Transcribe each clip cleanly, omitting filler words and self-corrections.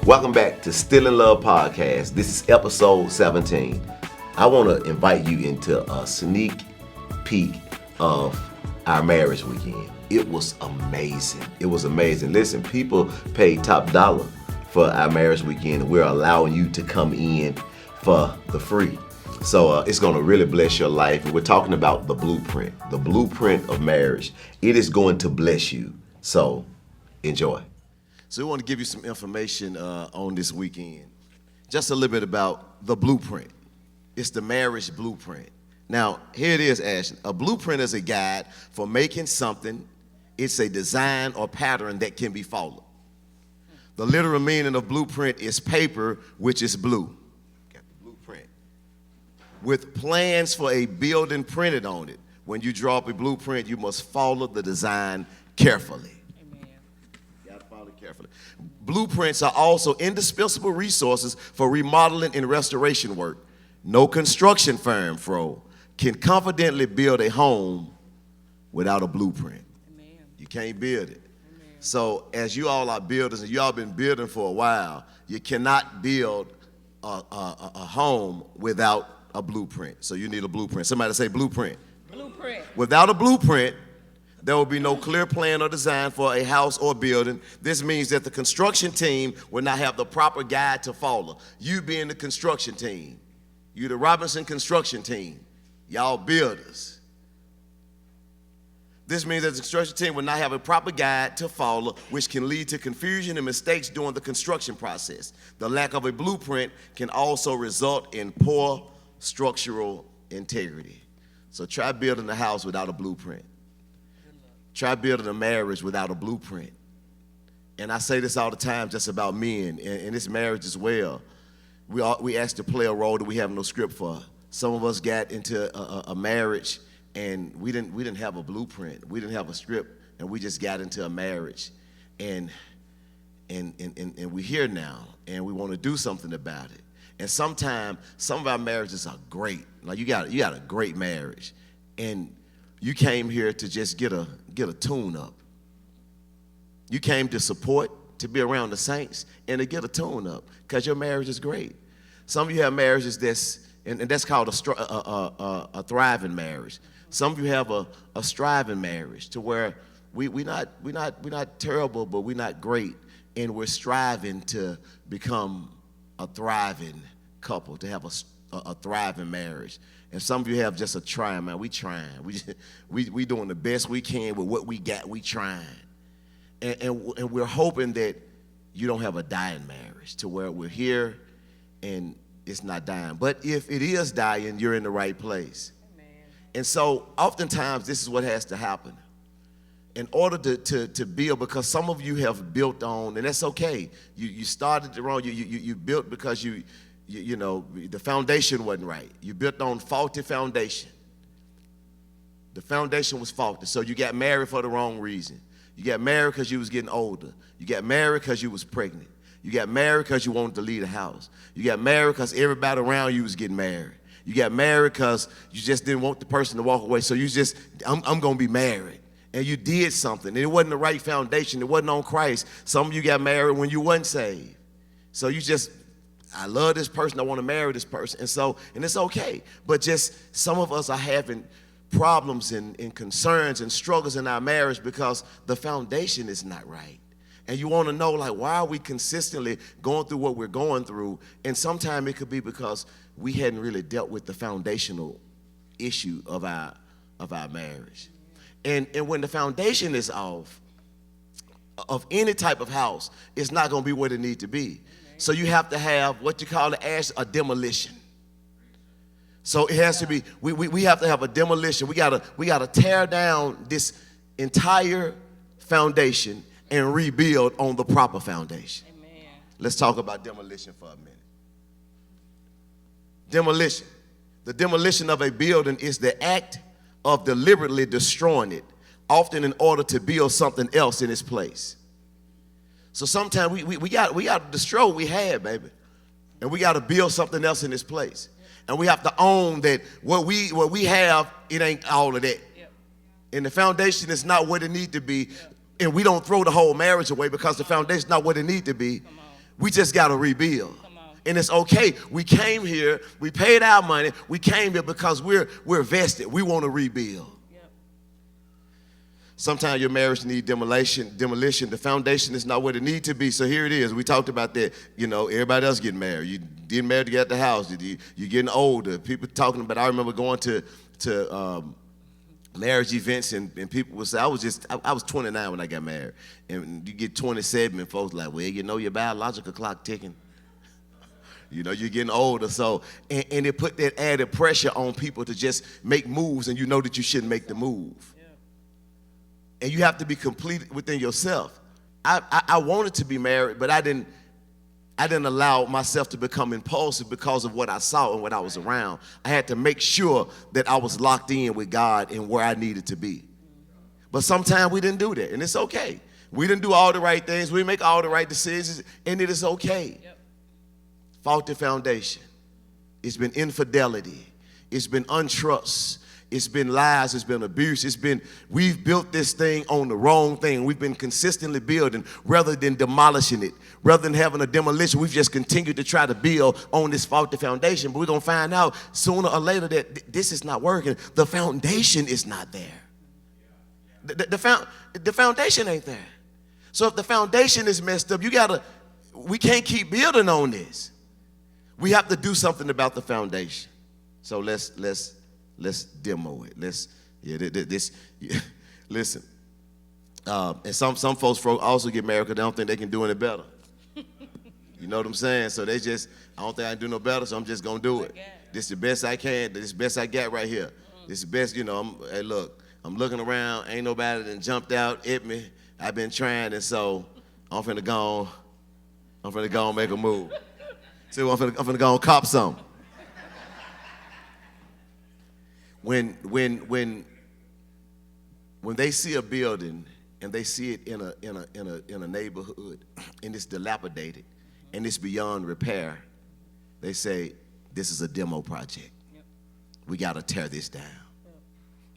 Welcome back to Still in Love Podcast. This is episode 17. I want to invite you into a sneak peek of our marriage weekend. It was amazing. It was amazing. Listen, people paid top dollar for our marriage weekend, and we're allowing you to come in for the free. So it's going to really bless your life. And we're talking about the blueprint of marriage. It is going to bless you. So enjoy. So we want to give you some information on this weekend. Just a little bit about the blueprint. It's the marriage blueprint. Now, here it is, Ashton. A blueprint is a guide for making something. It's a design or pattern that can be followed. The literal meaning of blueprint is paper, which is blue. Got the blueprint. With plans for a building printed on it. When you draw up a blueprint, you must follow the design carefully. Carefully. Blueprints are also indispensable resources for remodeling and restoration work. No construction firm, can confidently build a home without a blueprint. Amen. You can't build it. Amen. So as you all are builders and you all been building for a while, you cannot build a home without a blueprint. So you need a blueprint. Somebody say blueprint. Blueprint. Without a blueprint, there will be no clear plan or design for a house or building. This means that the construction team will not have the proper guide to follow. You being the construction team. You the Robinson construction team. Y'all builders. This means that the construction team will not have a proper guide to follow, which can lead to confusion and mistakes during the construction process. The lack of a blueprint can also result in poor structural integrity. So try building a house without a blueprint. Try building a marriage without a blueprint. And I say this all the time just about men, and this marriage as well. We asked to play a role that we have no script for. Some of us got into a marriage, and we didn't have a blueprint. We didn't have a script, and we just got into a marriage. And we're here now, and we want to do something about it. And sometimes some of our marriages are great. Like you got a great marriage, and you came here to just get a tune up. You came to support, to be around the saints, and to get a tune up because your marriage is great. Some of you have marriages that's called a thriving marriage. Some of you have a striving marriage to where we're not terrible, but we're not great, and we're striving to become a thriving couple, to have a thriving marriage. And some of you have just a trying, man. We trying. We doing the best we can with what we got. We trying. And we're hoping that you don't have a dying marriage to where we're here and it's not dying. But if it is dying, you're in the right place. Amen. And so oftentimes this is what has to happen. In order to build, because some of you have built on, and that's okay. You started wrong. You built because you know, the foundation wasn't right. You built on faulty foundation. The foundation was faulty. So you got married for the wrong reason. You got married because you was getting older. You got married because you was pregnant. You got married because you wanted to leave the house. You got married because everybody around you was getting married. You got married because you just didn't want the person to walk away. So you just, I'm going to be married. And you did something. And it wasn't the right foundation. It wasn't on Christ. Some of you got married when you wasn't saved. So you just, I love this person, I want to marry this person. And it's okay. But just some of us are having problems and concerns and struggles in our marriage because the foundation is not right. And you want to know, like, why are we consistently going through what we're going through? And sometimes it could be because we hadn't really dealt with the foundational issue of our marriage. And when the foundation is off of any type of house, it's not going to be what it needs to be. So you have to have what you call a demolition. So it has to be, we have to have a demolition. We gotta tear down this entire foundation and rebuild on the proper foundation. Amen. Let's talk about demolition for a minute. Demolition. The demolition of a building is the act of deliberately destroying it, often in order to build something else in its place. So sometimes we got to destroy what we had, baby. And we got to build something else in its place. And we have to own that what we have, it ain't all of that. Yep. And the foundation is not what it need to be. Yep. And we don't throw the whole marriage away because the foundation is not what it need to be. We just got to rebuild. And it's okay. We came here, we paid our money, we came here because we're vested. We want to rebuild. Yep. Sometimes your marriage needs demolition. The foundation is not what it needs to be. So here it is. We talked about that. You know, everybody else getting married. You getting married to get the house. You're getting older. People talking about, I remember going to marriage events and people would say, I was 29 when I got married. And you get 27 and folks like, well, you know your biological clock ticking. You know, you're getting older, so, and it put that added pressure on people to just make moves, and you know that you shouldn't make the move. Yeah. And you have to be complete within yourself. I wanted to be married, but I didn't allow myself to become impulsive because of what I saw and what I was around. I had to make sure that I was locked in with God and where I needed to be. But sometimes we didn't do that, and it's okay. We didn't do all the right things. We didn't make all the right decisions, and it is okay. Yep. Faulty foundation. It's been infidelity. It's been untrust. It's been lies. It's been abuse. We've built this thing on the wrong thing. We've been consistently building rather than demolishing it. Rather than having a demolition, we've just continued to try to build on this faulty foundation. But we're going to find out sooner or later that this is not working. The foundation is not there. The foundation ain't there. So if the foundation is messed up, we can't keep building on this. We have to do something about the foundation. So let's demo it. Listen. And some folks also get married because they don't think they can do any better. You know what I'm saying? So I don't think I can do no better, so I'm just gonna do it. This is the best I can. This is the best I got right here. This is the best, you know. Hey, look, I'm looking around. Ain't nobody that jumped out at me. I've been trying, and so I'm finna go and make a move. So I'm finna go and cop some. When they see a building and they see it in a neighborhood and it's dilapidated and it's beyond repair, they say this is a demo project. Yep. We got to tear this down. Yep.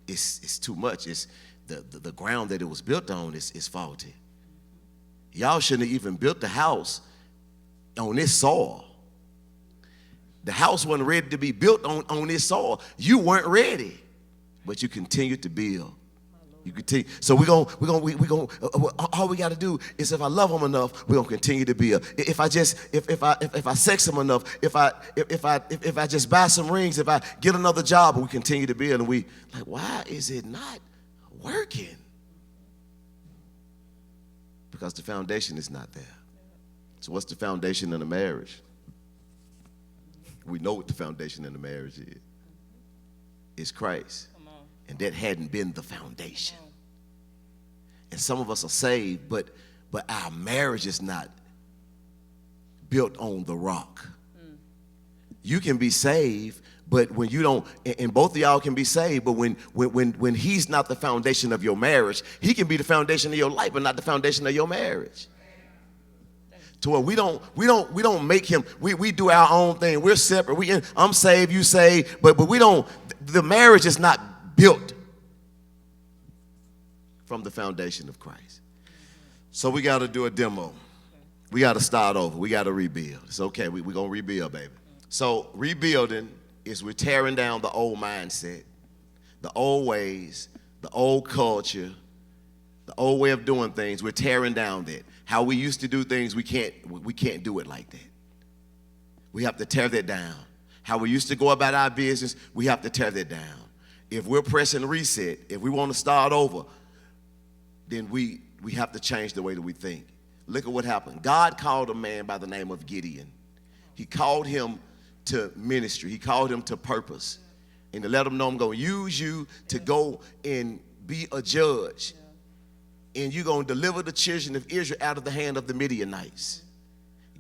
It's too much. It's the ground that it was built on is faulty. Y'all shouldn't have even built the house on this soil. The house wasn't ready to be built on this soil. You weren't ready, but you continued to build. You continue. So all we got to do is, if I love them enough, we're gonna continue to build. If I sex them enough, if I just buy some rings, if I get another job, and we continue to build, and we like, why is it not working? Because the foundation is not there. So what's the foundation in a marriage? We know what the foundation in the marriage is. It's Christ. And that hadn't been the foundation. And some of us are saved, but our marriage is not built on the rock. You can be saved, but when you don't, and both of y'all can be saved, but when he's not the foundation of your marriage, he can be the foundation of your life, but not the foundation of your marriage. To where we don't make him, we do our own thing. We're separate. I'm saved, you saved, but the marriage is not built from the foundation of Christ. So we got to do a demo. We got to start over. We got to rebuild. It's okay. We're going to rebuild, baby. So rebuilding is we're tearing down the old mindset, the old ways, the old culture, the old way of doing things. We're tearing down that. How we used to do things, we can't do it like that. We have to tear that down. How we used to go about our business, we have to tear that down. If we're pressing reset, if we want to start over, then we have to change the way that we think. Look at what happened. God called a man by the name of Gideon. He called him to ministry. He called him to purpose. And to let him know, I'm going to use you to go and be a judge. And you're going to deliver the children of Israel out of the hand of the Midianites.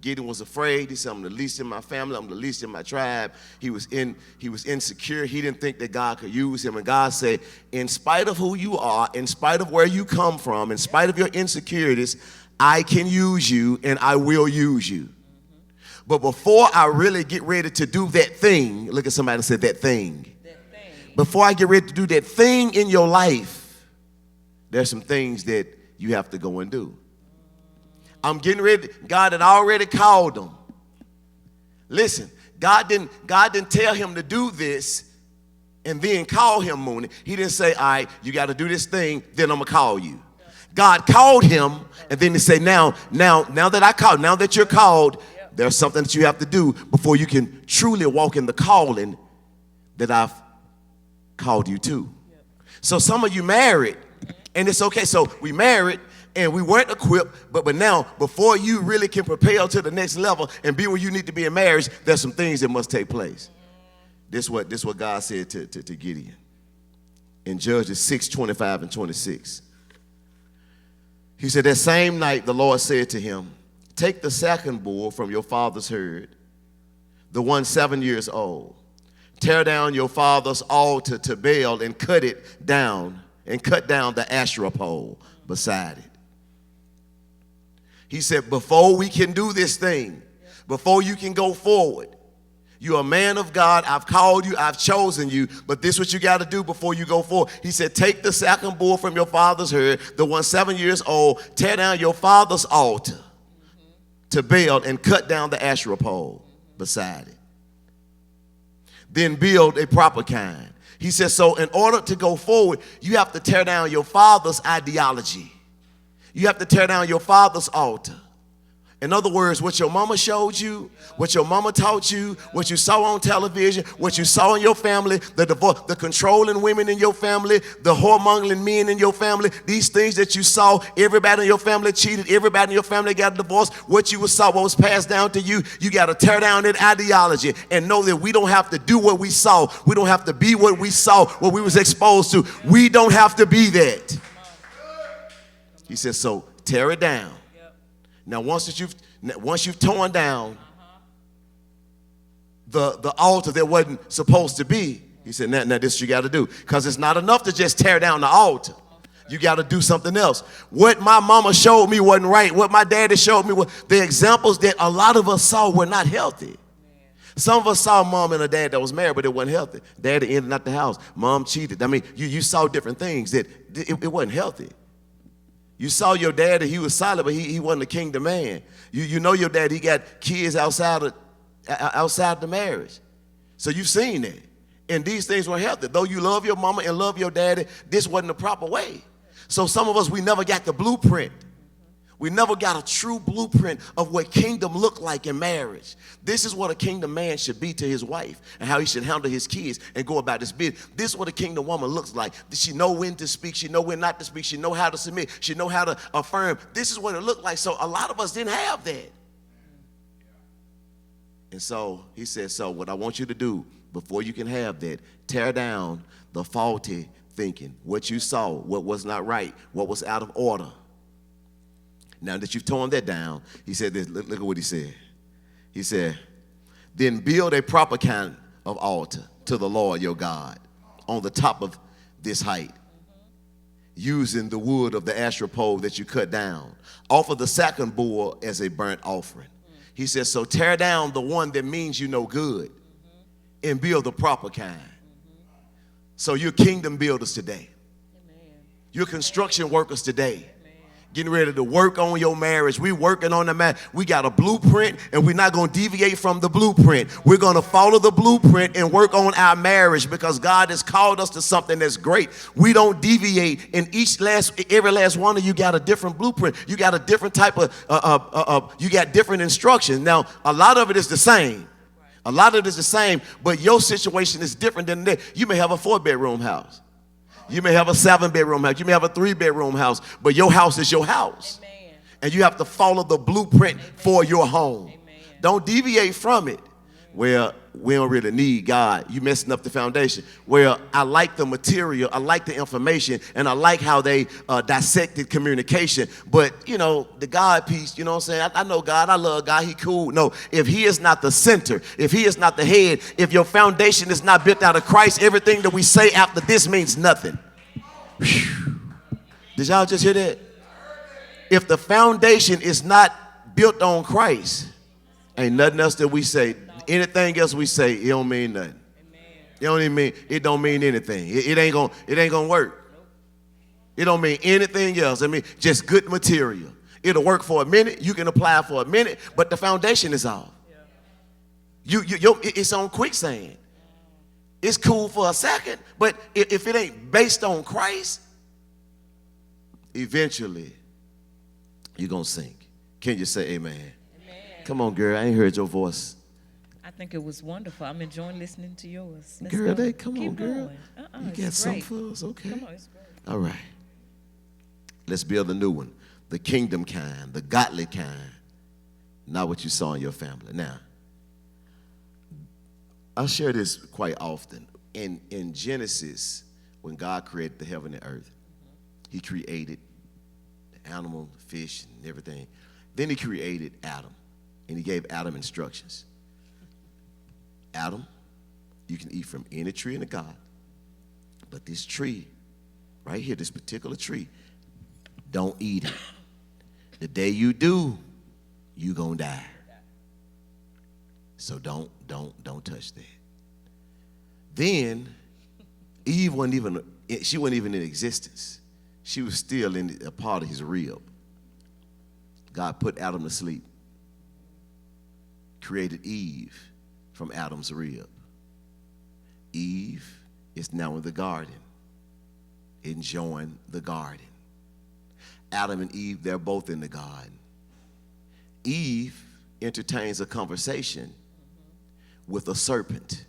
Gideon was afraid. He said, I'm the least in my family. I'm the least in my tribe. He was insecure. He didn't think that God could use him. And God said, in spite of who you are, in spite of where you come from, in spite of your insecurities, I can use you and I will use you. But before I really get ready to do that thing, look at somebody and say that thing. Before I get ready to do that thing in your life, there's some things that you have to go and do. I'm getting ready. God had already called him. Listen, God didn't tell him to do this and then call him Mooney. He didn't say, all right, you got to do this thing, then I'm going to call you. God called him, and then he said, now that I called, now that you're called, there's something that you have to do before you can truly walk in the calling that I've called you to. So some of you married, and it's okay. So we married, and we weren't equipped, but now, before you really can propel to the next level and be where you need to be in marriage, there's some things that must take place. This is what God said to Gideon in Judges 6:25 and 26. He said, that same night the Lord said to him, take the second bull from your father's herd, the one 7 years old. Tear down your father's altar to Baal and cut it down, and cut down the Asherah pole beside it. He said, before we can do this thing, before you can go forward, you're a man of God. I've called you. I've chosen you. But this is what you got to do before you go forward. He said, take the second bull from your father's herd, the one 7 years old. Tear down your father's altar to Baal and cut down the Asherah pole beside it. Then build a proper kind. He says, so in order to go forward, you have to tear down your father's ideology. You have to tear down your father's altar. In other words, what your mama showed you, what your mama taught you, what you saw on television, what you saw in your family, the divorce, the controlling women in your family, the whoremongering men in your family, these things that you saw, everybody in your family cheated, everybody in your family got divorced, what you saw, what was passed down to you, you got to tear down that ideology and know that we don't have to do what we saw. We don't have to be what we saw, what we was exposed to. We don't have to be that. He says, so tear it down. Now, once you've torn down the altar that wasn't supposed to be, he said, now this what you got to do. Because it's not enough to just tear down the altar. You got to do something else. What my mama showed me wasn't right. What my daddy showed me, the examples that a lot of us saw were not healthy. Some of us saw a mom and a dad that was married, but it wasn't healthy. Daddy ended up the house. Mom cheated. I mean, you saw different things that it wasn't healthy. You saw your daddy, he was solid, but he wasn't a kingdom man. You know your dad, he got kids outside the marriage. So you've seen that. And these things weren't healthy. Though you love your mama and love your daddy, this wasn't the proper way. So some of us, we never got the blueprint. We never got a true blueprint of what kingdom looked like in marriage. This is what a kingdom man should be to his wife and how he should handle his kids and go about his business. This is what a kingdom woman looks like. She know when to speak. She know when not to speak. She know how to submit. She know how to affirm. This is what it looked like. So a lot of us didn't have that. And so he said, so what I want you to do before you can have that, tear down the faulty thinking, what you saw, what was not right, what was out of order. Now that you've torn that down, he said this, look at what he said. He said, then build a proper kind of altar to the Lord your God on the top of this height, using the wood of the Asherah pole that you cut down. Offer the second bull as a burnt offering. He says, so tear down the one that means you no good and build the proper kind. So you're kingdom builders today. You're construction workers today. Getting ready to work on your marriage. We working on the marriage. We got a blueprint, and we're not going to deviate from the blueprint. We're going to follow the blueprint and work on our marriage because God has called us to something that's great. We don't deviate, and every last one of you got a different blueprint. You got a different type of, you got different instructions. Now, a lot of it is the same. A lot of it is the same, but your situation is different than that. You may have a 4-bedroom house. You may have a 7-bedroom house. You may have a 3-bedroom house, but your house is your house. Amen. And you have to follow the blueprint for your home. Amen. Don't deviate from it. Well, we don't really need God. You messing up the foundation. Well, I like the material. I like the information. And I like how they dissected communication. But, you know, the God piece, you know what I'm saying? I know God. I love God. He cool. No, if he is not the center, if he is not the head, if your foundation is not built out of Christ, everything that we say after this means nothing. Whew. Did y'all just hear that? If the foundation is not built on Christ, ain't nothing else that we say. Anything else we say, it don't mean nothing. It don't mean anything. It ain't gonna work. It don't mean anything else. I mean, just good material. It'll work for a minute. You can apply for a minute, but the foundation is off. It's on quicksand. It's cool for a second, but if it ain't based on Christ, eventually you're going to sink. Can you say amen? Amen? Come on, girl. I ain't heard your voice. I think it was wonderful. I'm enjoying listening to yours. Girl, come on, Keep girl. Going. You got something for us? Okay. Come on, it's great. All right. Let's build a new one. The kingdom kind, the godly kind. Not what you saw in your family. Now, I share this quite often. In Genesis, when God created the heaven and earth, he created the animal, the fish, and everything. Then he created Adam, and he gave Adam instructions. Adam, you can eat from any tree in the garden, but this tree, right here, this particular tree, don't eat it. The day you do, you gonna die. So don't touch that. Then Eve wasn't even in existence. She was still in a part of his rib. God put Adam to sleep, created Eve from Adam's rib. Eve is now in the garden, enjoying the garden. Adam and Eve, they're both in the garden. Eve entertains a conversation with a serpent,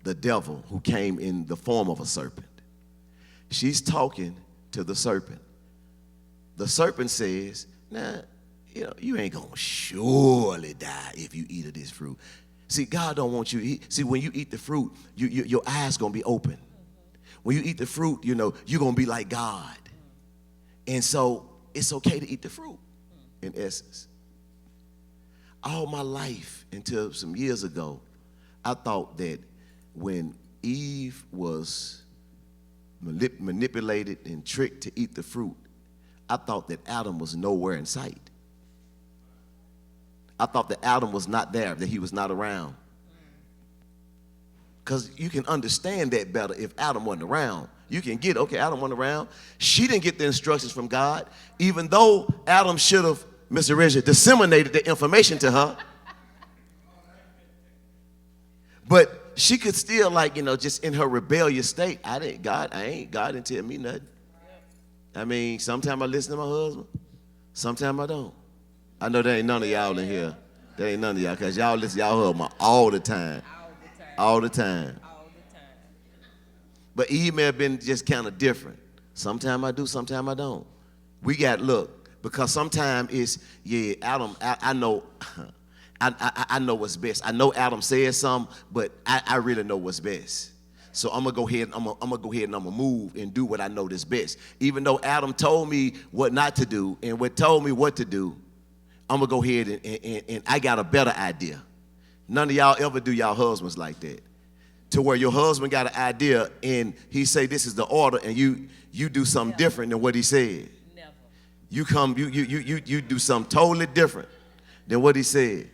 the devil who came in the form of a serpent. She's talking to the serpent. The serpent says, "Nah, you ain't gonna surely die if you eat of this fruit." See, God don't want you to eat. See, when you eat the fruit, your eyes gonna be open. When you eat the fruit, you're gonna be like God. And so it's okay to eat the fruit, in essence. All my life, until some years ago, I thought that when Eve was manipulated and tricked to eat the fruit, I thought that Adam was nowhere in sight. I thought that Adam was not there, that he was not around. Because you can understand that better if Adam wasn't around. You can get, okay, Adam wasn't around. She didn't get the instructions from God, even though Adam should have, Mr. Reggie, disseminated the information to her. But she could still, just in her rebellious state, God didn't tell me nothing. I mean, sometimes I listen to my husband, sometimes I don't. I know there ain't none of y'all in here. There ain't none of y'all, because y'all listen to y'all husband all the time. All the time. But Eve may have been just kind of different. Sometimes I do, sometimes I don't. Because sometimes it's, Adam, I know, I know what's best. I know Adam said something, but I really know what's best. So I'm gonna go ahead and I'm gonna move and do what I know is best. Even though Adam told me what not to do and what told me what to do, I'm gonna go ahead and I got a better idea. None of y'all ever do y'all husbands like that, to where your husband got an idea and he say this is the order and you do something different than what he said. Never. You do something totally different than what he said.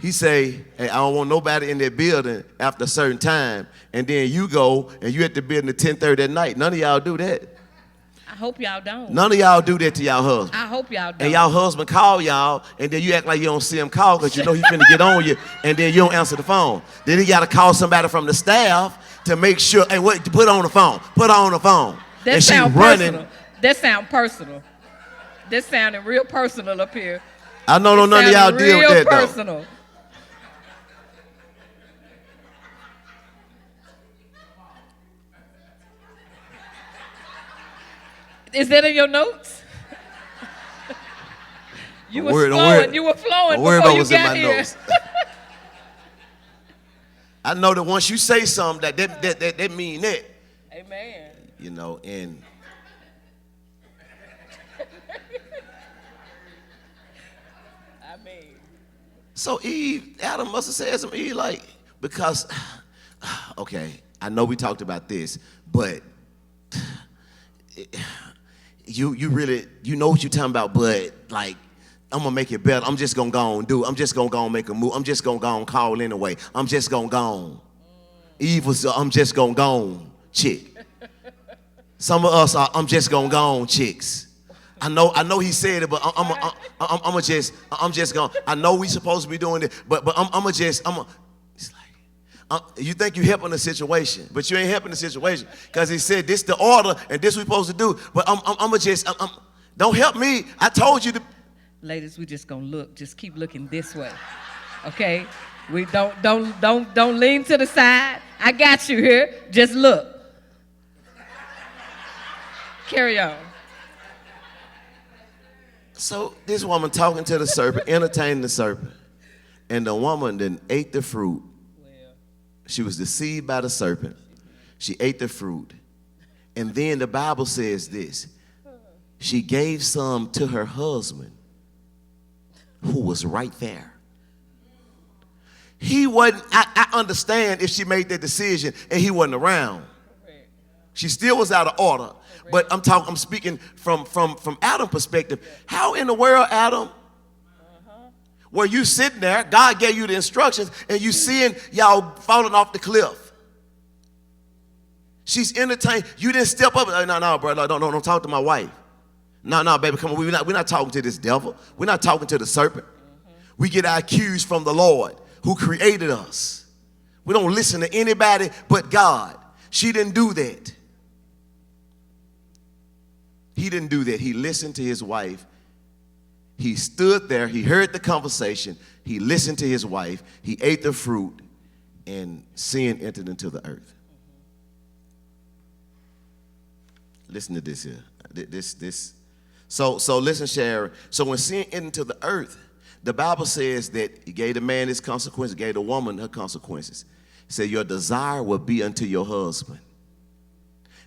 He say, "Hey, I don't want nobody in that building after a certain time," and then you go and you at the building at 10:30 at night. None of y'all do that. I hope y'all don't. None of y'all do that to y'all husband. I hope y'all don't. And y'all husband call y'all, and then you act like you don't see him call because you know he's finna get on you, and then you don't answer the phone. Then he got to call somebody from the staff to make sure, hey, wait, put her on the phone. Put her on the phone. That sound personal. That sound personal. That sounding real personal up here. I know none of y'all deal with that, though. Real personal. Is that in your notes? You were flowing before you got here. I know that once you say something, that mean that. Amen. And I mean. So Adam must have said something. Eve because, okay, I know we talked about this, but you really, know what you're talking about, but I'm gonna make it better. I'm just gonna go and do it. I'm just gonna go and make a move. I'm just gonna go and call anyway. I'm just gonna go on. Eve was I'm just gonna go on chick. Some of us are I'm just gonna go on chicks. I know he said it, but I'm just going. I know we supposed to be doing it, but it's like, you think you helping the situation, but you ain't helping the situation because he said this the order and this we supposed to do. But don't help me. I told you to. Ladies, we just gonna look. Just keep looking this way, okay? We don't lean to the side. I got you here. Just look. Carry on. So this woman talking to the serpent, entertaining the serpent, and the woman then ate the fruit. She was deceived by the serpent. She ate the fruit. And then the Bible says this. She gave some to her husband who was right there. He wasn't, I understand if she made that decision and he wasn't around. She still was out of order. But I'm speaking from Adam's perspective. How in the world, Adam, were you sitting there, God gave you the instructions, and you seeing y'all falling off the cliff? She's entertained. You didn't step up. No, brother, don't talk to my wife. No, baby, come on. We're not talking to this devil. We're not talking to the serpent. We get our cues from the Lord who created us. We don't listen to anybody but God. She didn't do that. He didn't do that. He listened to his wife. He stood there. He heard the conversation. He listened to his wife. He ate the fruit, and sin entered into the earth. Listen to this here. So listen, Sharon. So when sin entered into the earth, the Bible says that he gave the man his consequences, gave the woman her consequences. He said, your desire will be unto your husband.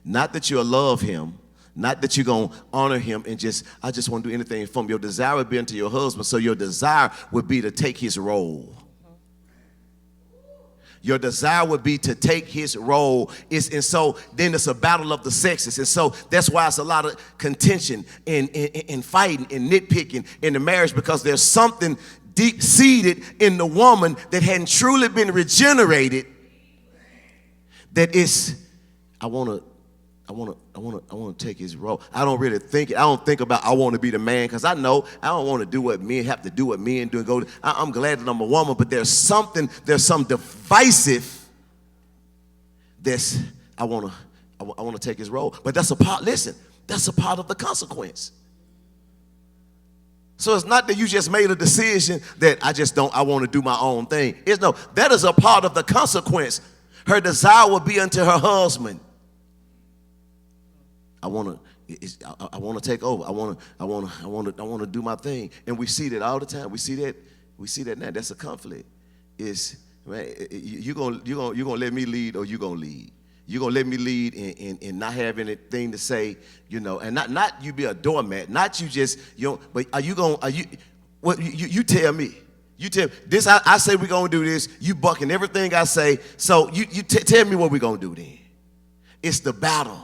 Not that you'll love him, not that you're going to honor him and I just want to do anything from him. Your desire would be unto your husband, so your desire would be to take his role. Your desire would be to take his role. And so then it's a battle of the sexes. And so that's why it's a lot of contention and fighting and nitpicking in the marriage, because there's something deep-seated in the woman that hadn't truly been regenerated that is, I want to take his role. I don't really think it. I don't think about I want to be the man, because I know I don't want to do what men have to do, what men do and go. I'm glad that I'm a woman, but there's some divisive I want to take his role. But that's a part, listen, that's a part of the consequence. So it's not that you just made a decision that I want to do my own thing. That is a part of the consequence. Her desire will be unto her husband. I want to take over. I want to do my thing. And we see that all the time. We see that now. That's a conflict. You gonna let me lead, or you gonna lead? You gonna let me lead and not have anything to say, and not you be a doormat, not you just but you tell me. You tell me this. I say we're gonna do this. You bucking everything I say. So you tell me what we're gonna do then. It's the battle.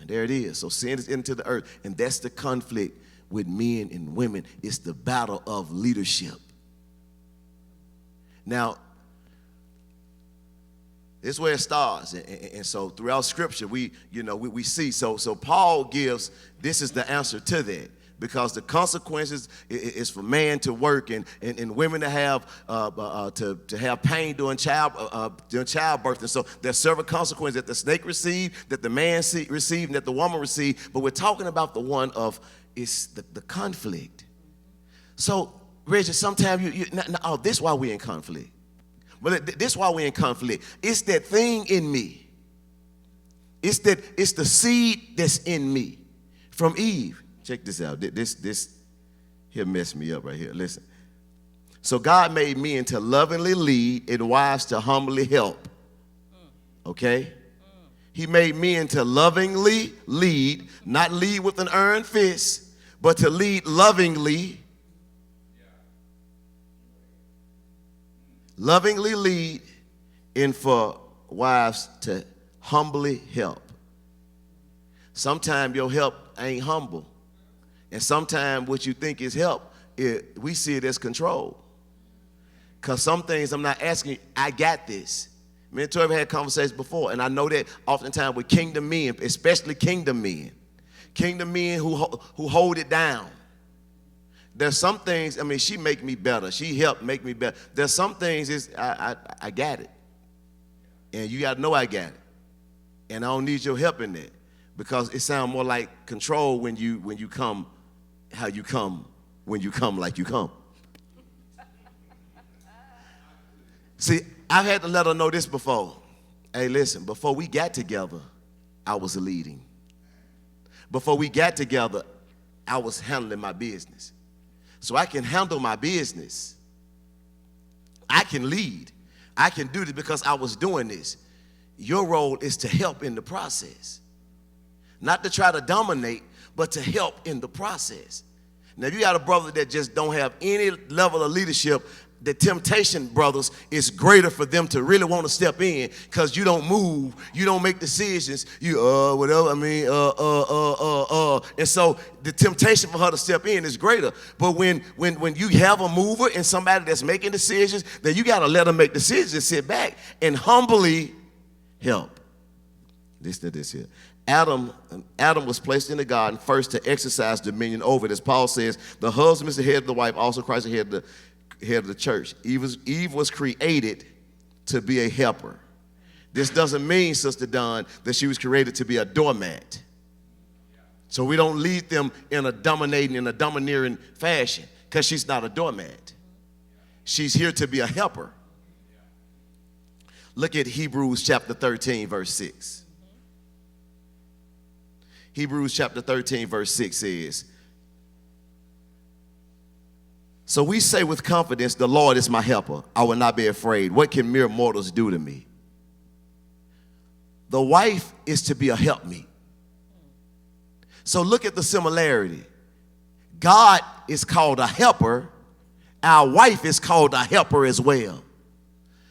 And there it is. So sin is into the earth. And that's the conflict with men and women. It's the battle of leadership. Now, this is where it starts. And so throughout Scripture, we see. So Paul gives, this is the answer to that. Because the consequences is for man to work and women to have pain during childbirth. And so there's several consequences that the snake received, that the man received, and that the woman received. But we're talking about the one of it's the conflict. So Reggie, sometimes this is why we're in conflict. But this is why we're in conflict. It's that thing in me. It's the seed that's in me from Eve. Check this out. This here messed me up right here. Listen. So God made men to lovingly lead and wives to humbly help. Okay? He made men to lovingly lead, not lead with an iron fist, but to lead lovingly. Lovingly lead, and for wives to humbly help. Sometimes your help ain't humble. And sometimes what you think is help, we see it as control. Because some things I'm not asking you, I got this. Me and Tori have had conversations before, and I know that oftentimes with kingdom men, especially kingdom men, Kingdom men who hold it down. There's some things, I mean, she make me better. She helped make me better. There's some things I got it. And you got to know I got it. And I don't need your help in that. Because it sounds more like control when you come how you come when you come like you come. See, I've had to let her know this before. Hey, listen, before we got together, I was leading. Before we got together, I was handling my business. So I can handle my business. I can lead. I can do this because I was doing this. Your role is to help in the process. Not to try to dominate, but to help in the process. Now, if you got a brother that just don't have any level of leadership, the temptation, brothers, is greater for them to really want to step in because you don't move, you don't make decisions, you whatever, I mean, and so the temptation for her to step in is greater. But when you have a mover and somebody that's making decisions, then you got to let them make decisions and sit back and humbly help. Listen to this here. Adam was placed in the garden first to exercise dominion over it. As Paul says, the husband is the head of the wife, also Christ is the head of the church. Eve was created to be a helper. This doesn't mean, Sister Dawn, that she was created to be a doormat. So we don't lead them in a domineering fashion because she's not a doormat. She's here to be a helper. Look at Hebrews chapter 13, verse 6. Hebrews chapter 13, verse 6 says, so we say with confidence, the Lord is my helper. I will not be afraid. What can mere mortals do to me? The wife is to be a helpmeet. So look at the similarity. God is called a helper. Our wife is called a helper as well.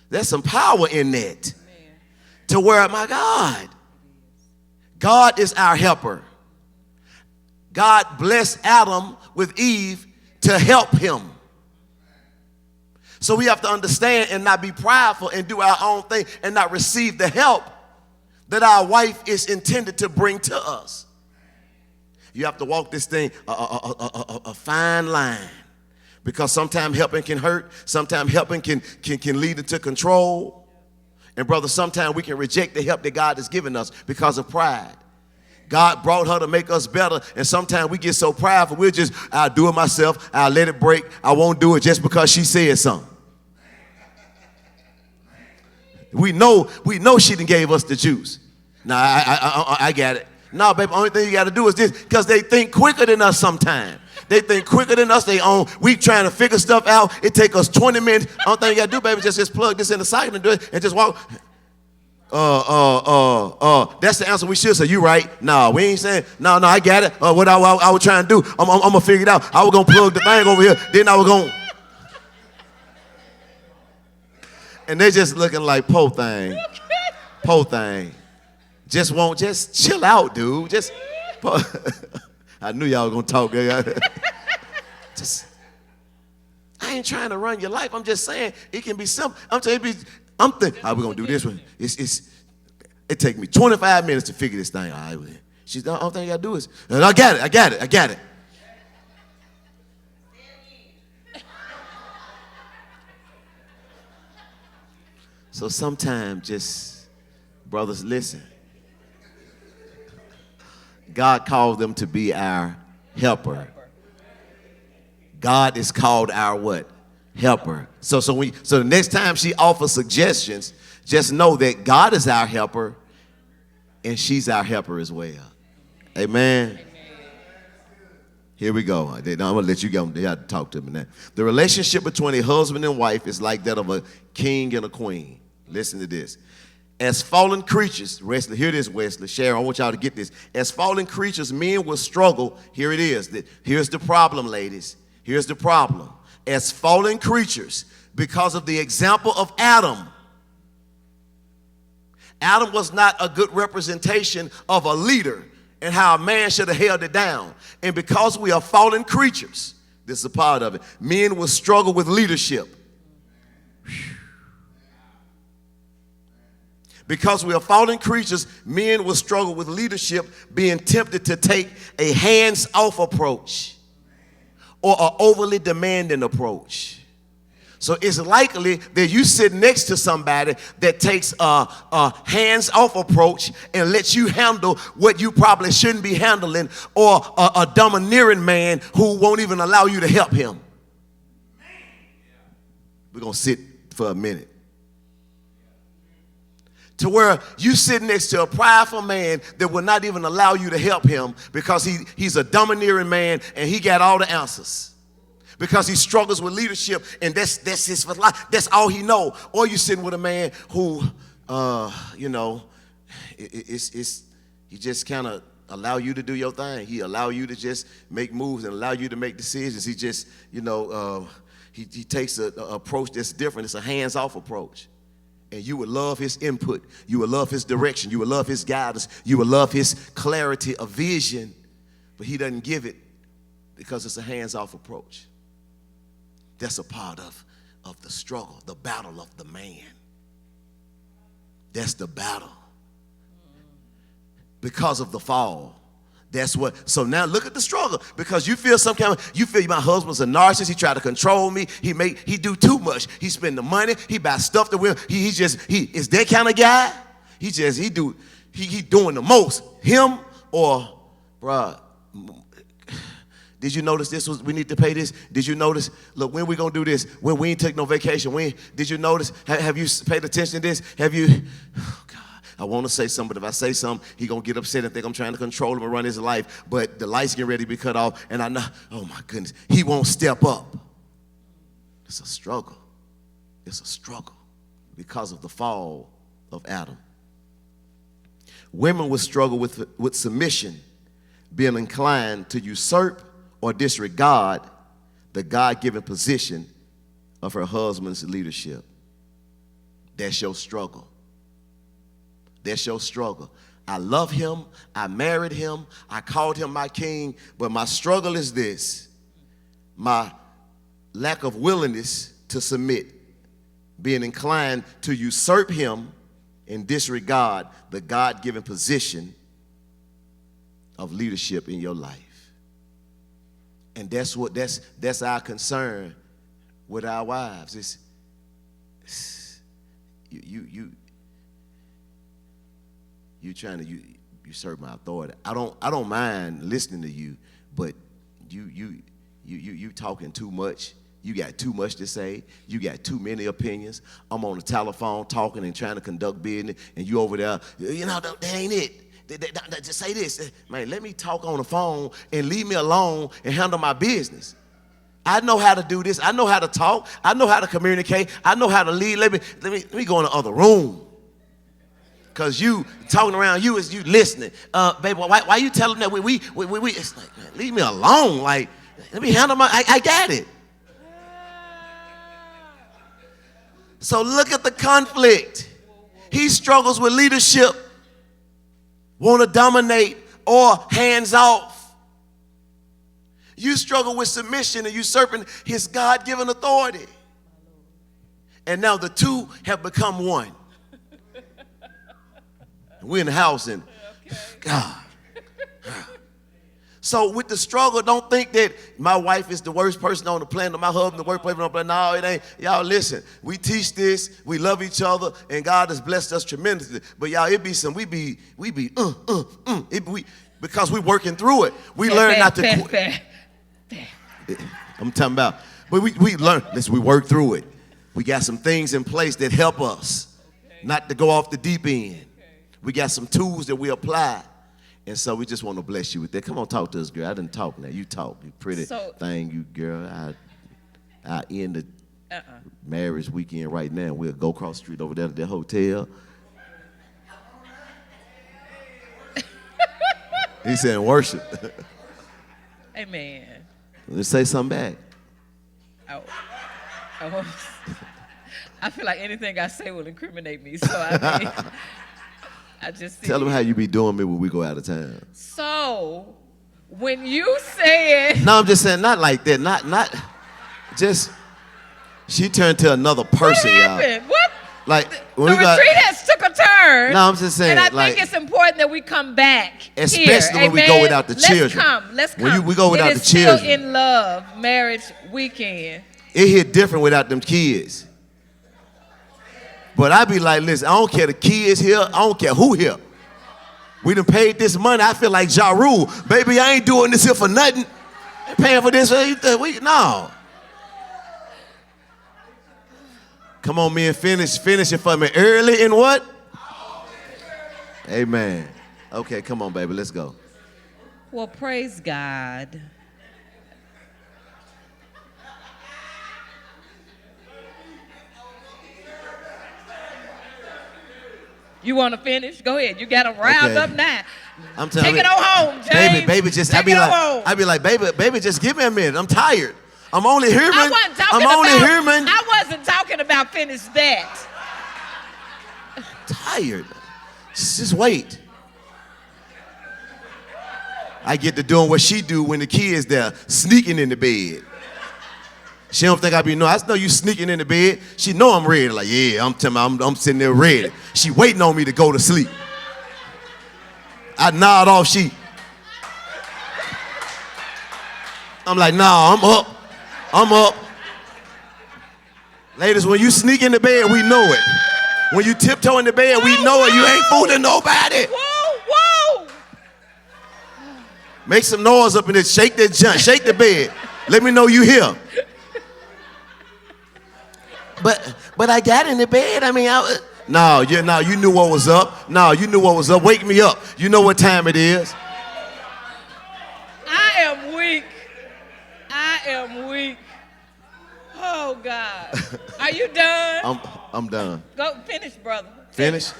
There's some power in that. To where, my God, God is our helper. God blessed Adam with Eve to help him. So we have to understand and not be prideful and do our own thing and not receive the help that our wife is intended to bring to us. You have to walk this thing a fine line, because sometimes helping can hurt, sometimes helping can lead into control. And brother, sometimes we can reject the help that God has given us because of pride. God brought her to make us better, and sometimes we get so prideful, I'll do it myself, I'll let it break, I won't do it just because she said something. We know she done gave us the juice. Now, I got it. No, baby, only thing you got to do is this, because they think quicker than us sometimes. They think quicker than us. We trying to figure stuff out. It take us 20 minutes. Only thing you got to do, baby, just plug this in the socket and do it, and just walk. That's the answer we should say. You right? No, we ain't saying. No, I got it. What I was trying to do, I'm gonna figure it out. I was gonna plug the thing over here. Then I was gonna. And they just looking like po thing. Just chill out, dude. I knew y'all were gonna talk. I ain't trying to run your life. I'm just saying it can be simple. I'm thinking, how we gonna do this one? It take me 25 minutes to figure this thing out. She's the only thing you gotta do is, and I got it. So sometimes just, brothers, listen. God called them to be our helper. God is called our what? Helper. So the next time she offers suggestions, just know that God is our helper and she's our helper as well. Amen. Here we go. I'm gonna let you go. They have to talk to me now. The relationship between a husband and wife is like that of a king and a queen. Listen to this. As fallen creatures, Wesley, hear this, Wesley, Sharon, I want y'all to get this. As fallen creatures, men will struggle. Here it is. Here's the problem, ladies. Here's the problem. As fallen creatures, because of the example of Adam was not a good representation of a leader and how a man should have held it down. And because we are fallen creatures, this is a part of it, men will struggle with leadership. Because we are fallen creatures, men will struggle with leadership, being tempted to take a hands-off approach or an overly demanding approach. So it's likely that you sit next to somebody that takes a hands-off approach and lets you handle what you probably shouldn't be handling, or a domineering man who won't even allow you to help him. We're going to sit for a minute. To where you sit next to a prideful man that will not even allow you to help him because he's a domineering man and he got all the answers. Because he struggles with leadership and that's his life. That's all he know. Or you sitting with a man who, he just kind of allow you to do your thing. He allow you to just make moves and allow you to make decisions. He just, he takes an approach that's different. It's a hands-off approach. And you would love his input. You would love his direction. You would love his guidance. You would love his clarity of vision. But he doesn't give it because it's a hands-off approach. That's a part of the struggle, the battle of the man. That's the battle. Because of the fall. That's what, so now look at the struggle. Because you feel you feel my husband's a narcissist, he try to control me, he do too much. He spend the money, he buy stuff that he is that kind of guy. He doing the most. Him or, bruh, did you notice we need to pay this? Did you notice, look, when we gonna do this? When we ain't take no vacation, did you notice, have you paid attention to this? Have you, oh God, I want to say something, but if I say something, he gonna get upset and think I'm trying to control him and run his life, but the lights getting ready to be cut off, and I know, oh my goodness, he won't step up. It's a struggle. It's a struggle because of the fall of Adam. Women will struggle with submission, being inclined to usurp or disregard the God-given position of her husband's leadership. That's your struggle. That's your struggle. I love him. I married him. I called him my king. But my struggle is this: my lack of willingness to submit, being inclined to usurp him and disregard the God-given position of leadership in your life. And that's our concern with our wives. It's you trying to usurp my authority. I don't mind listening to you, but you talking too much. You got too much to say. You got too many opinions. I'm on the telephone talking and trying to conduct business, and you over there, that ain't it. Just say this. Man, let me talk on the phone and leave me alone and handle my business. I know how to do this. I know how to talk. I know how to communicate. I know how to lead. Let me go in the other room. Because you talking around you is you listening. Baby, why you telling that we it's like, man, leave me alone. Like, let me handle I got it. So look at the conflict. He struggles with leadership, want to dominate, or hands off. You struggle with submission and usurping his God-given authority. And now the two have become one. We're in the house and God. So with the struggle, don't think that my wife is the worst person on the planet, or my husband the worst person on the planet. No, it ain't. Y'all listen, we teach this, we love each other, and God has blessed us tremendously. But y'all, it be some, because we working through it. We learn not to quit. I'm talking about, but we learn, listen, we work through it. We got some things in place that help us not to go off the deep end. We got some tools that we apply. And so we just want to bless you with that. Come on, talk to us, girl. I didn't talk now. You talk. You pretty thing, you girl. I end the marriage weekend right now. We'll go across the street over there to the hotel. He said worship. Amen. Let's say something back. Oh. I feel like anything I say will incriminate me. So I just tell them how you be doing me when we go out of town. So, when you said... No, I'm just saying, not like that. Not just, she turned to another person, what happened? y'all. What? Like, when the we got... retreat has took a return. No, I'm just saying, And I like, think it's important that we come back especially here. when we Amen? go without the children. Let's come. When we go without it the is still children. in love marriage weekend. It hit different without them kids. But I be like, listen, I don't care the kids here. I don't care who here. We done paid this money. I feel like Ja Rule. Baby, I ain't doing this here for nothing. I ain't paying for this. No. Come on, men, finish it for me. Early in what? Amen. Okay, come on, baby, let's go. Well, praise God. You want to finish? Go ahead. You got them riled up now. I'm telling Take it on home, James. Baby, just Take I be like, baby, just give me a minute. I'm tired. I'm only human. I wasn't talking about finish that. Tired. Just wait. I get to doing what she do when the kids there, sneaking in the bed. She don't think I be I know you sneaking in the bed. She know I'm ready. Like, yeah, I'm sitting there ready. She waiting on me to go to sleep. I nod off. I'm like, nah, I'm up. Ladies, when you sneak in the bed, we know it. When you tiptoe in the bed, we know it. You ain't fooling nobody. Whoa. Make some noise up in it. Shake that junk. Shake the bed. Let me know you here. But I got in the bed. I mean, you knew what was up. No, you knew what was up. Wake me up. You know what time it is. I am weak. Oh, God. Are you done? I'm done. Go finish, brother. Finish?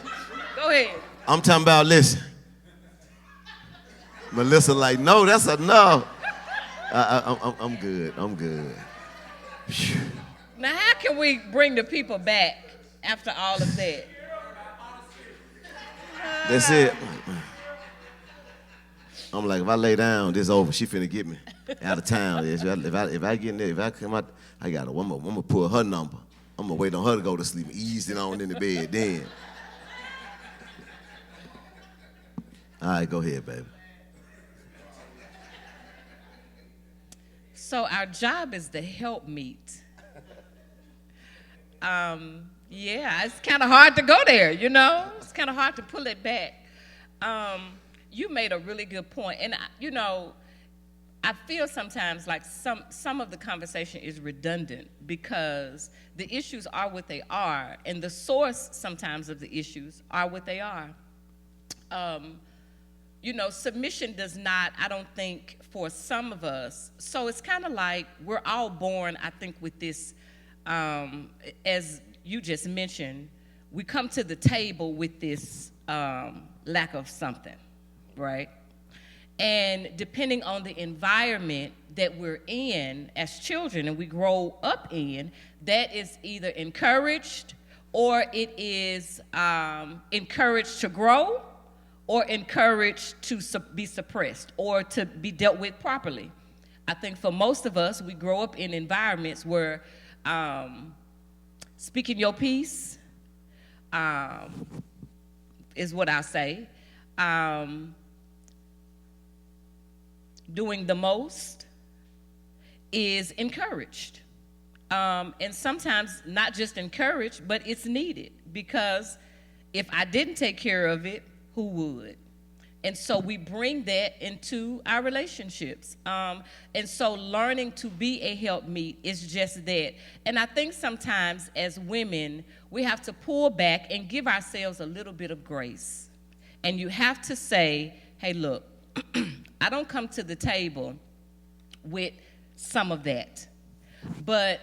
Go ahead. I'm talking about, listen. Melissa like, no, that's a no. I'm good. Whew. Now, how can we bring the people back after all of that? That's it. I'm like, if I lay down, this over. She finna get me out of town. If I get in there, if I come out, I'm gonna pull her number. I'm gonna wait on her to go to sleep, easing on in the bed then. All right, go ahead, baby. So our job is the helpmeet. Yeah, it's kind of hard to go there, you know? It's kind of hard to pull it back. You made a really good point. And, I feel sometimes like some of the conversation is redundant because the issues are what they are, and the source sometimes of the issues are what they are. Submission does not, I don't think, for some of us. So it's kind of like we're all born, I think, with this, as you just mentioned, we come to the table with this lack of something, right? And depending on the environment that we're in as children and we grow up in, that is either encouraged or it is encouraged to grow or encouraged to be suppressed or to be dealt with properly. I think for most of us, we grow up in environments where speaking your piece is what I'll say. Doing the most is encouraged. And sometimes not just encouraged, but it's needed because if I didn't take care of it, who would? And so we bring that into our relationships. And so learning to be a helpmeet is just that. And I think sometimes as women, we have to pull back and give ourselves a little bit of grace. And you have to say, hey, look, I don't come to the table with some of that, but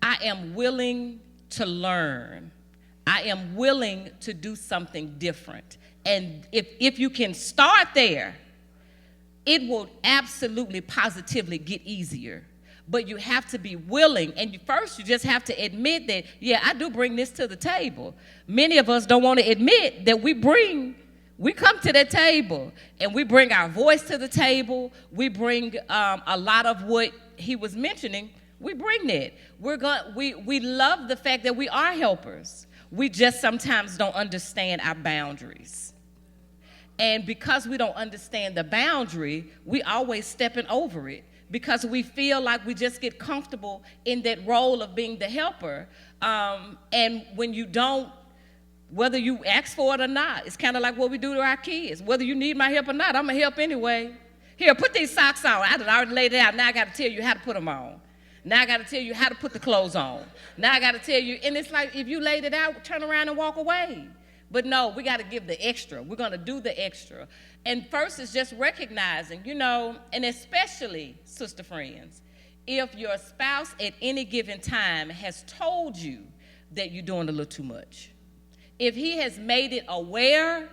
I am willing to learn. I am willing to do something different. And if you can start there, it will absolutely, positively get easier. But you have to be willing, and first you just have to admit that, yeah, I do bring this to the table. Many of us don't want to admit that we come to that table, and we bring our voice to the table. We bring a lot of what he was mentioning. We bring that. We love the fact that we are helpers. We just sometimes don't understand our boundaries. And because we don't understand the boundary, we always stepping over it because we feel like we just get comfortable in that role of being the helper. And when you don't, whether you ask for it or not, it's kind of like what we do to our kids. Whether you need my help or not, I'm going to help anyway. Here, put these socks on. I done already laid it out. Now I got to tell you how to put them on. Now I got to tell you how to put the clothes on. Now I got to tell you, and it's like if you laid it out, turn around and walk away. But no, we got to give the extra. We're going to do the extra. And first is just recognizing, and especially, sister friends, if your spouse at any given time has told you that you're doing a little too much, if he has made it aware,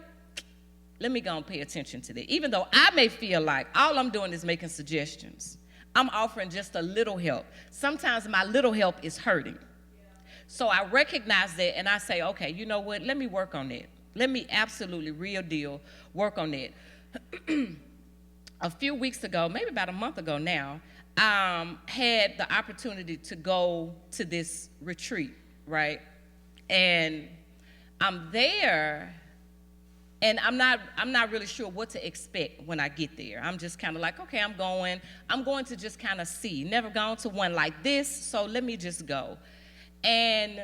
let me go and pay attention to that. Even though I may feel like all I'm doing is making suggestions, I'm offering just a little help. Sometimes my little help is hurting. So I recognize that and I say, okay, you know what? Let me work on that. Let me absolutely, real deal, work on that. A few weeks ago, maybe about a month ago now, had the opportunity to go to this retreat, right? And I'm there, and I'm not really sure what to expect when I get there. I'm just kind of like, okay, I'm going to just kind of see. Never gone to one like this, so let me just go. And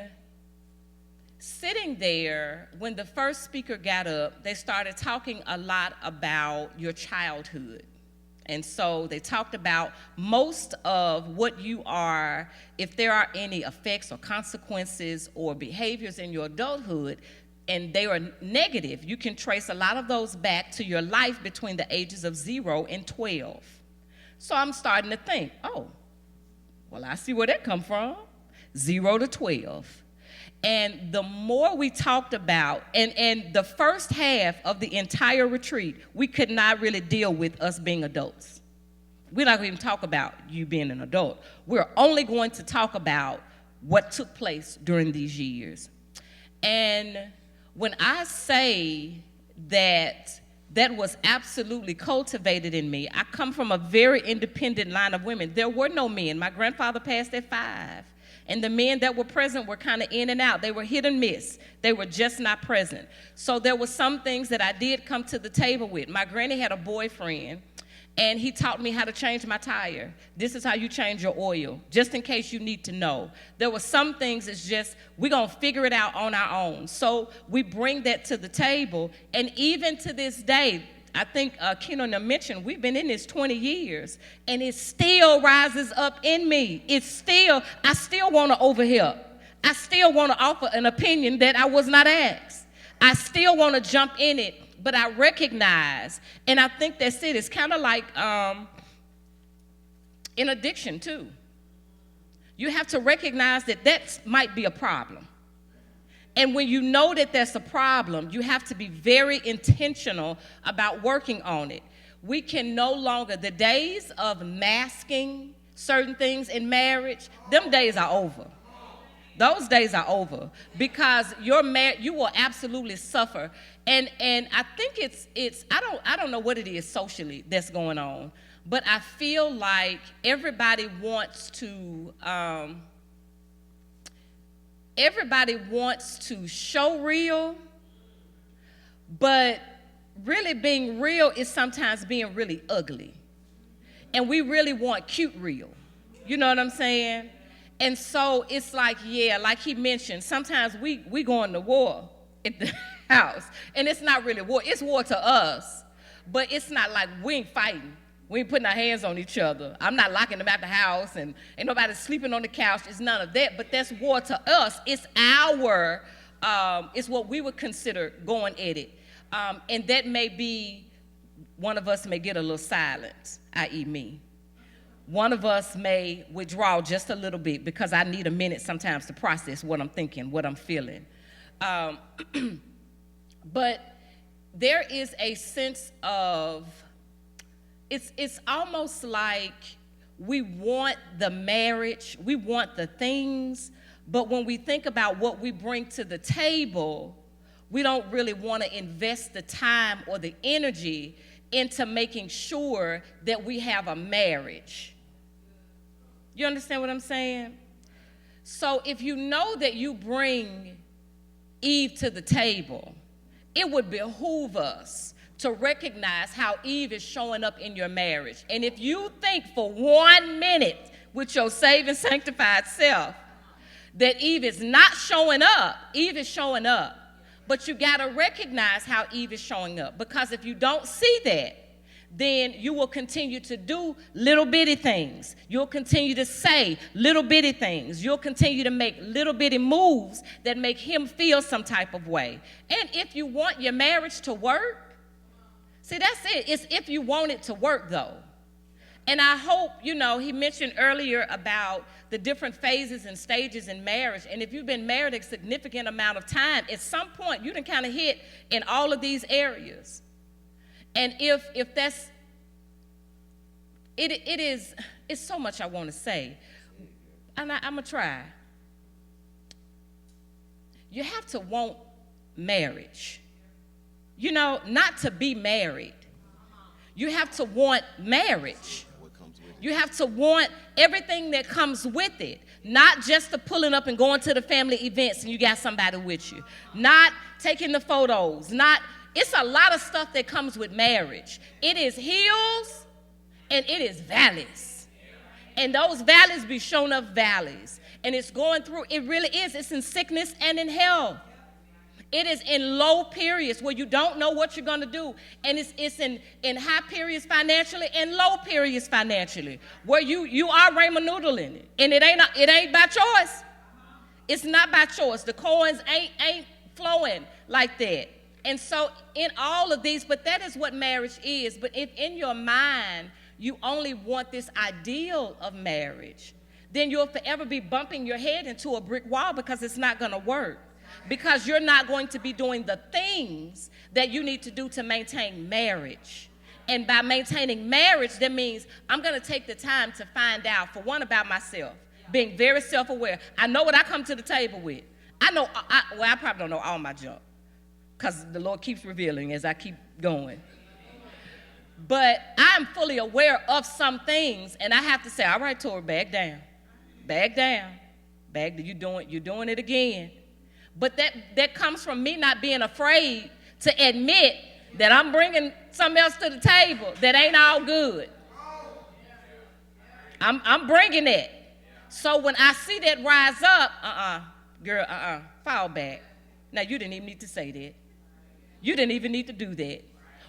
sitting there, when the first speaker got up, they started talking a lot about your childhood. And so they talked about most of what you are, if there are any effects or consequences or behaviors in your adulthood, and they are negative, you can trace a lot of those back to your life between the ages of 0 and 12. So I'm starting to think, oh, well, I see where that come from, 0 to 12. And the more we talked about, and the first half of the entire retreat, we could not really deal with us being adults. We're not going to even talk about you being an adult. We're only going to talk about what took place during these years. And when I say that was absolutely cultivated in me, I come from a very independent line of women. There were no men. My grandfather passed at 5. And the men that were present were kind of in and out. They were hit and miss. They were just not present. So there were some things that I did come to the table with. My granny had a boyfriend, and he taught me how to change my tire. This is how you change your oil, just in case you need to know. There were some things it's just, we're going to figure it out on our own. So we bring that to the table. And even to this day, I think Keno mentioned, we've been in this 20 years, and it still rises up in me. I still want to overhelp. I still want to offer an opinion that I was not asked. I still want to jump in it, but I recognize, and I think that's it. It's kind of like in addiction, too. You have to recognize that might be a problem. And when you know that that's a problem, you have to be very intentional about working on it. We can no longer, the days of masking certain things in marriage, them days are over. Those days are over because you will absolutely suffer. And I think it's I don't know what it is socially that's going on, but I feel like everybody wants to show real, but really being real is sometimes being really ugly. And we really want cute real. You know what I'm saying? And so it's like, yeah, like he mentioned, sometimes we going to war at the house. And it's not really war. It's war to us. But it's not like we ain't fighting. We ain't putting our hands on each other. I'm not locking them out the house, and ain't nobody sleeping on the couch. It's none of that. But that's war to us. It's it's what we would consider going at it. And that may be, one of us may get a little silent, i.e. me. One of us may withdraw just a little bit because I need a minute sometimes to process what I'm thinking, what I'm feeling. But there is a sense of, it's almost like we want the marriage, we want the things, but when we think about what we bring to the table, we don't really want to invest the time or the energy into making sure that we have a marriage. You understand what I'm saying? So if you know that you bring Eve to the table, it would behoove us to recognize how Eve is showing up in your marriage. And if you think for 1 minute with your saved and sanctified self that Eve is not showing up, Eve is showing up. But you got to recognize how Eve is showing up, because if you don't see that, then you will continue to do little bitty things. You'll continue to say little bitty things. You'll continue to make little bitty moves that make him feel some type of way. And if you want your marriage to work, see, that's it. It's if you want it to work, though. And I hope, he mentioned earlier about the different phases and stages in marriage. And if you've been married a significant amount of time, at some point you done kind of hit in all of these areas. And if that's, it's so much I want to say. And I'm going to try. You have to want marriage. Not to be married. You have to want marriage. You have to want everything that comes with it. Not just the pulling up and going to the family events and you got somebody with you. Not taking the photos. It's a lot of stuff that comes with marriage. It is hills and it is valleys. And those valleys be shown up valleys. And it's going through, it really is. It's in sickness and in health. It is in low periods where you don't know what you're going to do. And it's in high periods financially and low periods financially, where you are ramen noodling it. And it ain't by choice. It's not by choice. The coins ain't flowing like that. And so in all of these, but that is what marriage is. But if in your mind you only want this ideal of marriage, then you'll forever be bumping your head into a brick wall, because it's not going to work. Because you're not going to be doing the things that you need to do to maintain marriage. And by maintaining marriage, that means I'm going to take the time to find out, for one, about myself, being very self-aware. I know what I come to the table with. I probably don't know all my junk, because the Lord keeps revealing as I keep going. But I'm fully aware of some things, and I have to say, all right, Tori, back down. Back down. You're doing it again. But that comes from me not being afraid to admit that I'm bringing something else to the table that ain't all good. I'm bringing it. So when I see that rise up, girl, fall back. Now, you didn't even need to say that. You didn't even need to do that.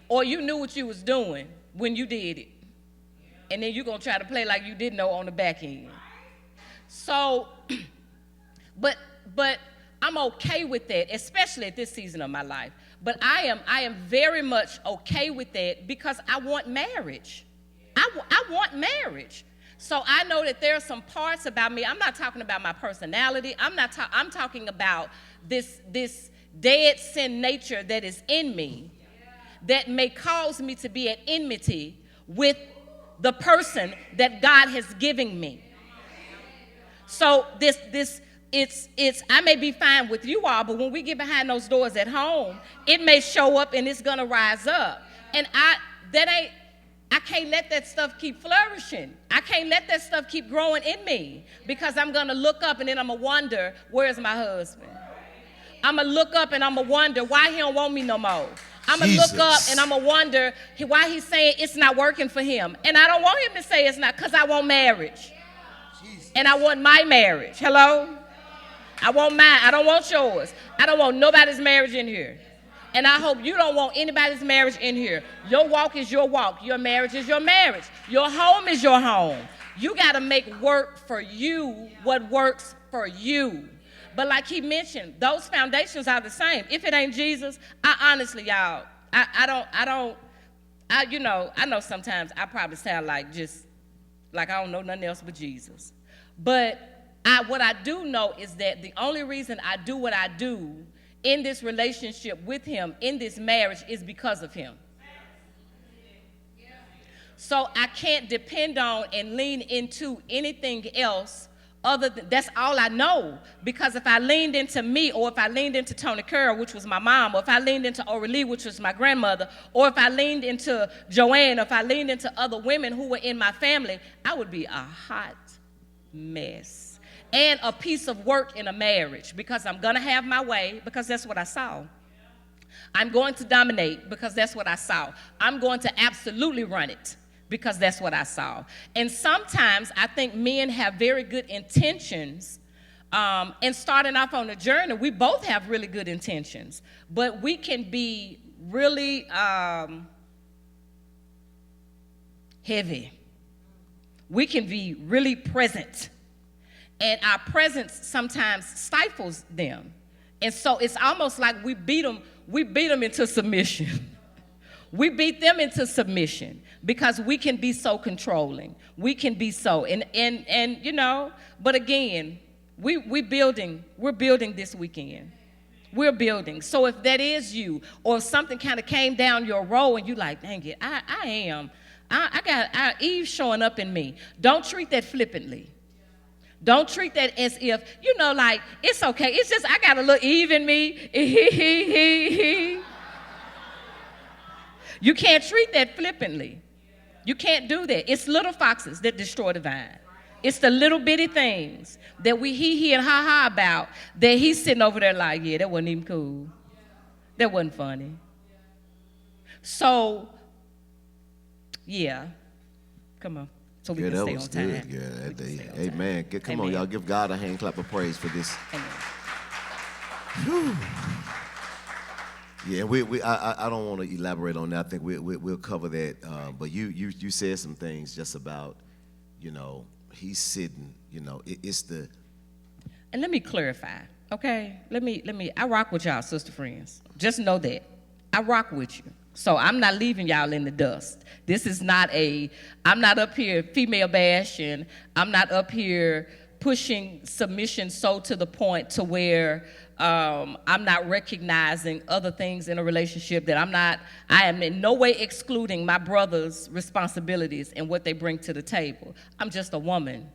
Or you knew what you was doing when you did it. And then you're going to try to play like you didn't know on the back end. So, but I'm okay with that, especially at this season of my life. But I am very much okay with that, because I want marriage. I want marriage. So I know that there are some parts about me. I'm not talking about my personality. I'm talking about this dead sin nature that is in me that may cause me to be at enmity with the person that God has given me. So it's I may be fine with you all, but when we get behind those doors at home, it may show up and it's gonna rise up. And I can't let that stuff keep flourishing. I can't let that stuff keep growing in me, because I'm gonna look up and then I'm gonna wonder, where's my husband? I'm gonna look up and I'm gonna wonder why he don't want me no more. I'm gonna look up and I'm gonna wonder why he's saying it's not working for him. And I don't want him to say it's not, because I want marriage. And I want my marriage. Hello? I want mine. I don't want yours. I don't want nobody's marriage in here. And I hope you don't want anybody's marriage in here. Your walk is your walk. Your marriage is your marriage. Your home is your home. You got to make work for you what works for you. But like he mentioned, those foundations are the same. If it ain't Jesus, I honestly, y'all, I know sometimes I probably sound like I don't know nothing else but Jesus. But what I do know is that the only reason I do what I do in this relationship with him, in this marriage, is because of him. So I can't depend on and lean into anything else other than, that's all I know. Because if I leaned into me, or if I leaned into Tony Curl, which was my mom, or if I leaned into Aurelie, which was my grandmother, or if I leaned into Joanne, or if I leaned into other women who were in my family, I would be a hot mess. and a piece of work in a marriage, because I'm going to have my way, because that's what I saw. I'm going to dominate, because that's what I saw. I'm going to absolutely run it, because that's what I saw. And sometimes I think men have very good intentions. And starting off on the journey, we both have really good intentions, but we can be really heavy. We can be really present. And our presence sometimes stifles them. And so it's almost like we beat them into submission. We beat them into submission because we can be so controlling. We can be so, and you know, but again, we're building this weekend. We're building. So if that is you, or if something kind of came down your road and you like, dang it, I got Eve showing up in me. Don't treat that flippantly. Don't treat that as if, you know, like, it's okay. It's just I got a little Eve in me. You can't treat that flippantly. You can't do that. It's little foxes that destroy the vine. It's the little bitty things that we hee and ha about that he's sitting over there like, yeah, that wasn't even cool. That wasn't funny. So, yeah. Come on. So we can stay on time. That was good, girl. Amen. Come on, y'all. Give God a hand clap of praise for this. Amen. Yeah, I don't want to elaborate on that. I think we'll cover that. But you said some things just about, you know, he's sitting. You know, it's the. And let me clarify, okay? Let me. I rock with y'all, sister friends. Just know that I rock with you. So I'm not leaving y'all in the dust. This is not I'm not up here female bashing. I'm not up here pushing submission so to the point to where I'm not recognizing other things in a relationship that I am in no way excluding my brother's responsibilities and what they bring to the table. I'm just a woman.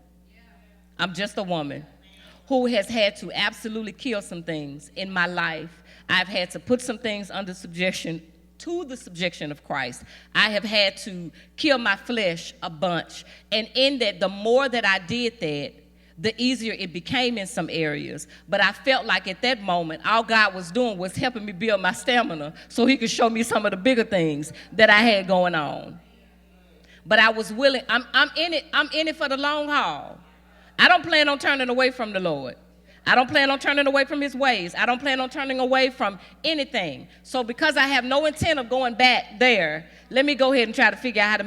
I'm just a woman who has had to absolutely kill some things in my life. I've had to put some things under subjection to the subjection of Christ. I have had to kill my flesh a bunch. And in that, the more that I did that, the easier it became in some areas. But I felt like at that moment, all God was doing was helping me build my stamina so he could show me some of the bigger things that I had going on. But I was willing. I'm in it for the long haul. I don't plan on turning away from the Lord. I don't plan on turning away from his ways. I don't plan on turning away from anything. So because I have no intent of going back there, let me go ahead and try to figure out how to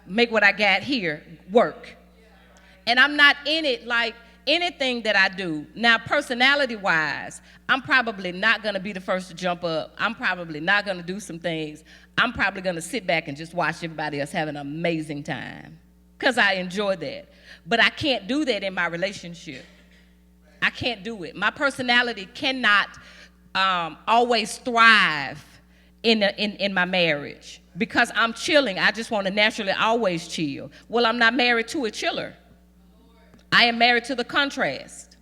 make what I got here work. And I'm not in it like anything that I do. Now, personality-wise, I'm probably not going to be the first to jump up. I'm probably not going to do some things. I'm probably going to sit back and just watch everybody else have an amazing time because I enjoy that. But I can't do that in my relationship. I can't do it. My personality cannot always thrive in my marriage because I'm chilling. I just want to naturally always chill. Well, I'm not married to a chiller. I am married to the contrast.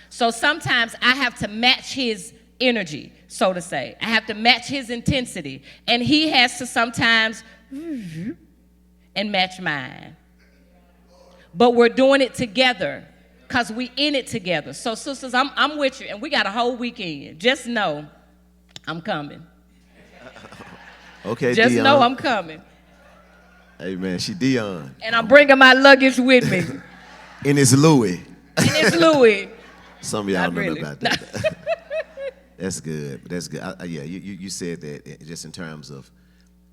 So sometimes I have to match his energy, so to say. I have to match his intensity. And he has to sometimes and match mine. But we're doing it together. Because we in it together. So, sisters, I'm with you, and we got a whole weekend. Just know I'm coming. Okay, just Dion. know I'm coming. Amen. She Dion. And I'm bringing my luggage with me. And it's Louis. And it's Louis. Some of y'all Not know really. about that. That's good. That's good. Yeah, you said that just in terms of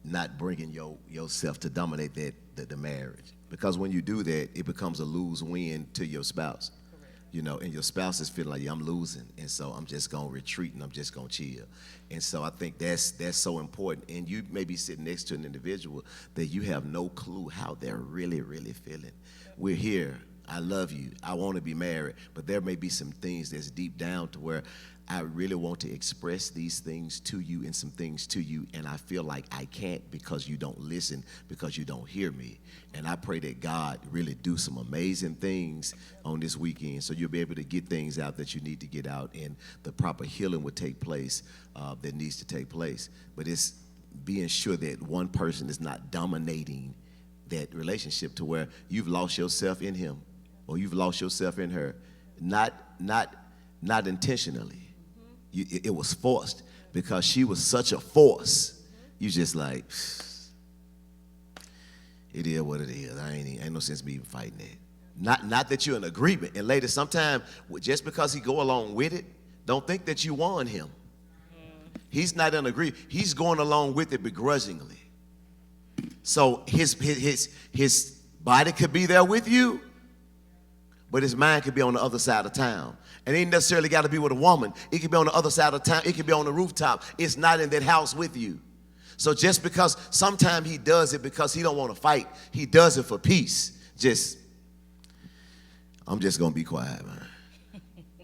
not bringing yourself to dominate the marriage. Because when you do that, it becomes a lose-win to your spouse. Correct. You know, and your spouse is feeling like, yeah, I'm losing, and so I'm just going to retreat and I'm just going to chill. And so I think that's so important. And you may be sitting next to an individual that you have no clue how they're really, really feeling. We're here. I love you. I want to be married. But there may be some things that's deep down to where I really want to express these things to you and some things to you, and I feel like I can't because you don't listen, because you don't hear me. And I pray that God really do some amazing things on this weekend so you'll be able to get things out that you need to get out and the proper healing would take place that needs to take place. But it's being sure that one person is not dominating that relationship to where you've lost yourself in him. or you've lost yourself in her, not intentionally. It was forced because she was such a force. You just like, it is what it is. Ain't no sense me even fighting that. Not that you're in agreement. And ladies, sometimes just because he go along with it, don't think that you won him. He's not in agreement. He's going along with it begrudgingly. So his body could be there with you, but his mind could be on the other side of town. And it ain't necessarily got to be with a woman. It could be on the other side of town. It could be on the rooftop. It's not in that house with you. So just because sometimes he does it because he don't want to fight, he does it for peace. I'm just gonna be quiet, man.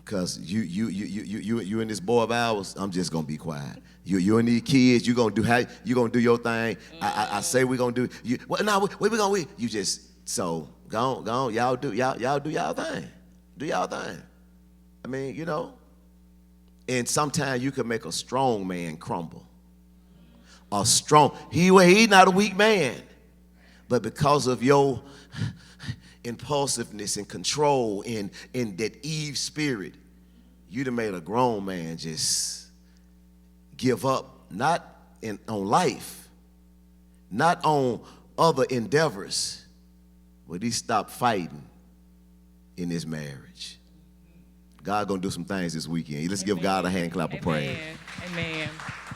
Cause you and this boy of ours, I'm just gonna be quiet. You and these kids, you gonna do your thing. I say we're gonna do you. Well, no, we gonna you just so go on, y'all do y'all thing. Do y'all thing. I mean, you know. And sometimes you can make a strong man crumble. He's not a weak man, but because of your impulsiveness and control in that Eve spirit, you'd have made a grown man just give up, not on life, not on other endeavors, but he stopped fighting in his marriage. God gonna do some things this weekend. Let's give God a hand clap of praise. Amen.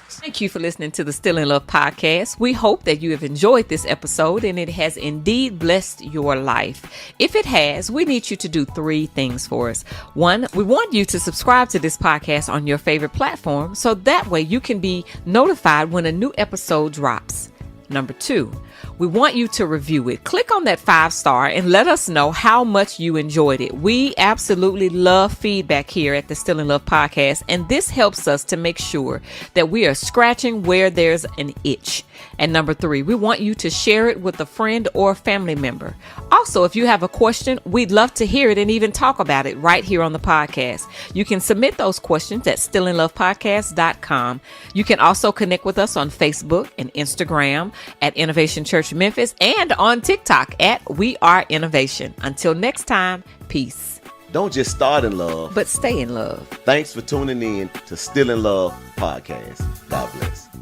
Thank you for listening to the Still in Love podcast. We hope that you have enjoyed this episode and it has indeed blessed your life. If it has, we need you to do 3 things for us. 1, we want you to subscribe to this podcast on your favorite platform so that way you can be notified when a new episode drops. Number 2, we want you to review it. Click on that 5-star and let us know how much you enjoyed it. We absolutely love feedback here at the Still in Love podcast, and this helps us to make sure that we are scratching where there's an itch. And number 3, we want you to share it with a friend or family member. Also, if you have a question, we'd love to hear it and even talk about it right here on the podcast. You can submit those questions at stillinlovepodcast.com. You can also connect with us on Facebook and Instagram at Innovation Church Memphis and on TikTok at We Are Innovation. Until next time, peace. Don't just start in love, but stay in love. Thanks for tuning in to Still in Love podcast. God bless.